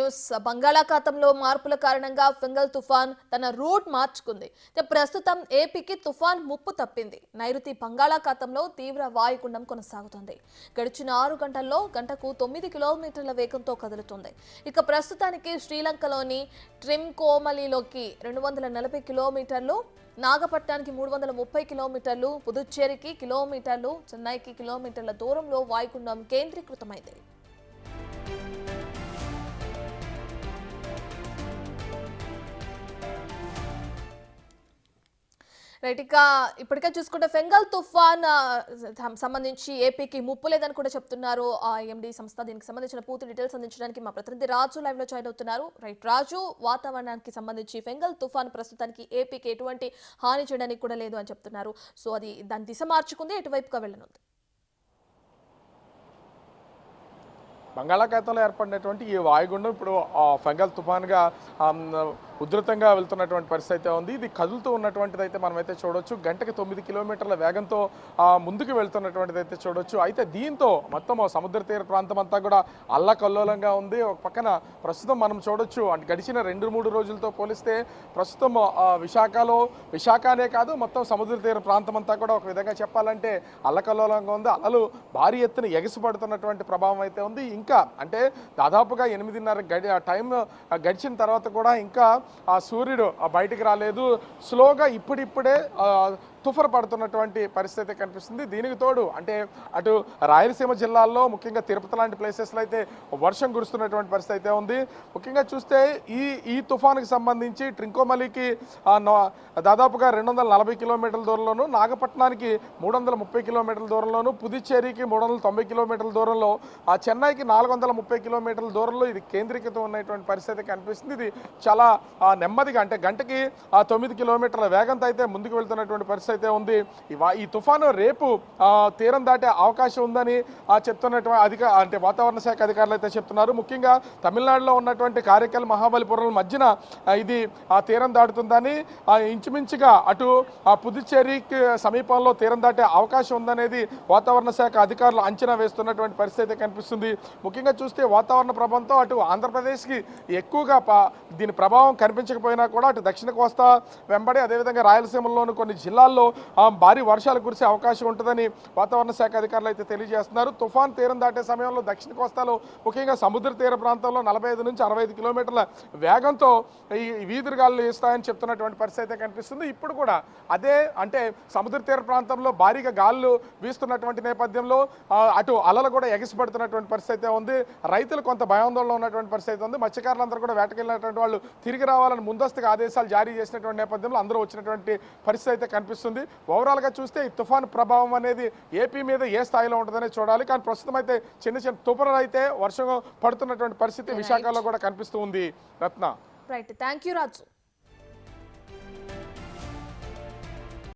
News. బంగాళాఖాతంలో మార్పుల కారణంగా ఫెంగల్ తుఫాన్ తన రూట్ మార్చుకుంది. ప్రస్తుతం ఏపీకి తుఫాన్ ముప్పు తప్పింది. నైరుతి బంగాళాఖాతంలో తీవ్ర వాయుగుండం కొనసాగుతుంది. గడిచిన 6 గంటల్లో గంటకు 9 కిలోమీటర్ల వేగంతో కదులుతుంది. ఇక ప్రస్తుతానికి శ్రీలంకలోని ట్రింకోమలిలోకి 240 కిలోమీటర్లు, నాగపట్నానికి 330 కిలోమీటర్లు, పుదుచ్చేరికి కిలోమీటర్లు, చెన్నైకి కిలోమీటర్ల దూరంలో వాయుగుండం కేంద్రీకృతమైంది. రైట్, ఇక ఇప్పటికే చూసుకుంటే ఫెంగల్ తుఫాన్ సంబంధించి ఏపీకి ముప్పు లేదని కూడా చెప్తున్నారు ఐఎండీ సంస్థ. దీనికి సంబంధించిన పూర్తి డీటెయిల్స్ అందించడానికి మా ప్రతినిధి రాజు లైవ్ లో జాయిన్ అవుతున్నారు. రైట్ రాజు, వాతావరణానికి సంబంధించి ఫెంగల్ తుఫాన్ ప్రస్తుతానికి ఏపీకి ఎటువంటి హాని చేయడానికి కూడా లేదు అని చెప్తున్నారు. సో అది దాని దిశ మార్చుకుంది, ఎటువైపుగా వెళ్ళనుంది? బంగాళాఖాతంలో ఏర్పడినటువంటి ఈ వాయుగుండం ఇప్పుడు ఫెంగల్ తుఫాన్గా ఉధృతంగా వెళ్తున్నటువంటి పరిస్థితి అయితే ఉంది. ఇది కదులుతూ ఉన్నటువంటిది అయితే మనమైతే చూడొచ్చు. గంటకి 9 కిలోమీటర్ల వేగంతో ముందుకు వెళ్తున్నటువంటిది అయితే చూడొచ్చు. అయితే దీంతో మొత్తం సముద్ర తీర ప్రాంతం అంతా కూడా అల్లకల్లోలంగా ఉంది. ఒక పక్కన ప్రస్తుతం మనం చూడొచ్చు, అంటే గడిచిన 2-3 రోజులతో పోలిస్తే ప్రస్తుతం విశాఖనే కాదు, మొత్తం సముద్ర తీర ప్రాంతం అంతా కూడా ఒక విధంగా చెప్పాలంటే అల్లకల్లోలంగా ఉంది. అలలు భారీ ఎత్తున ఎగసిపడుతున్నటువంటి ప్రభావం అయితే ఉంది. ఇంకా అంటే దాదాపుగా 8:30 టైం గడిచిన తర్వాత కూడా ఇంకా సూర్యుడు బయటికి రాలేదు. స్లోగా ఇప్పుడిప్పుడే తుఫర్ పడుతున్నటువంటి పరిస్థితి కనిపిస్తుంది. దీనికి తోడు అంటే అటు రాయలసీమ జిల్లాల్లో ముఖ్యంగా తిరుపతి లాంటి ప్లేసెస్లో అయితే వర్షం కురుస్తున్నటువంటి పరిస్థితి అయితే ఉంది. ముఖ్యంగా చూస్తే ఈ తుఫానుకి సంబంధించి ట్రింకోమలికి దాదాపుగా 240 కిలోమీటర్ల దూరంలోను, నాగపట్నానికి 330 కిలోమీటర్ల దూరంలోను, పుదుచ్చేరికి 390 కిలోమీటర్ల దూరంలో, చెన్నైకి 430 కిలోమీటర్ల దూరంలో ఇది కేంద్రీకృతం ఉన్నటువంటి పరిస్థితి కనిపిస్తుంది. ఇది చాలా నెమ్మదిగా అంటే గంటకి 9 కిలోమీటర్ల వేగంతో అయితే ముందుకు వెళ్తున్నటువంటి పరిస్థితి అయితే ఉంది. ఈ తుఫాను రేపు తీరం దాటే అవకాశం ఉందని చెప్తున్నటువంటి అంటే వాతావరణ శాఖ అధికారులు అయితే చెప్తున్నారు. ముఖ్యంగా తమిళనాడులో ఉన్నటువంటి కారైకల్, మహాబలిపురం మధ్యన ఇది తీరం దాటుతుందని, ఇంచుమించుగా అటు పుదుచ్చేరికి సమీపంలో తీరం దాటే అవకాశం ఉందనేది వాతావరణ శాఖ అధికారులు అంచనా వేస్తున్నటువంటి పరిస్థితి కనిపిస్తుంది. ముఖ్యంగా చూస్తే వాతావరణ ప్రభావంతో అటు ఆంధ్రప్రదేశ్కి ఎక్కువగా దీని ప్రభావం కనిపించకపోయినా కూడా అటు దక్షిణ కోస్తా వెంబడి, అదేవిధంగా రాయలసీమలోని కొన్ని జిల్లాల్లో భారీ వర్షాలు కురిసే అవకాశం ఉంటుందని వాతావరణ శాఖ అధికారులు అయితే తెలియజేస్తున్నారు. తుఫాన్ తీరం దాటే సమయంలో దక్షిణ కోస్తాలో ముఖ్యంగా సముద్ర తీర ప్రాంతంలో 45 నుంచి 65 కిలోమీటర్ల వేగంతో ఈ వీధురుగాలు వేస్తాయని చెప్తున్నటువంటి పరిస్థితి అయితే కనిపిస్తుంది. ఇప్పుడు కూడా అదే అంటే సముద్ర తీర ప్రాంతంలో భారీగా గాలులు వీస్తున్నటువంటి నేపథ్యంలో అటు అలలు కూడా ఎగసిపడుతున్నటువంటి పరిస్థితి అయితే ఉంది. రైతులు కొంత భయాందోళనలో ఉన్నటువంటి పరిస్థితి ఉంది. మత్స్యకారులందరూ కూడా వేటకెళ్ళినటువంటి వాళ్ళు తిరిగి రావాలని ముందస్తుగా ఆదేశాలు జారీ చేసినటువంటి నేపథ్యంలో అందరూ వచ్చినటువంటి పరిస్థితి అయితే కనిపిస్తుంది. ఓవరాల్గా చూస్తే ఈ తుఫాను ప్రభావం అనేది ఏపీ మీద ఏ స్థాయిలో ఉంటుందనే చూడాలి. కానీ ప్రస్తుతం అయితే చిన్న చిన్న తుఫానులు అయితే వర్షం పడుతున్నటువంటి పరిస్థితి విశాఖలో కూడా కనిపిస్తూ ఉంది. Ratna. Right, thank you Raju.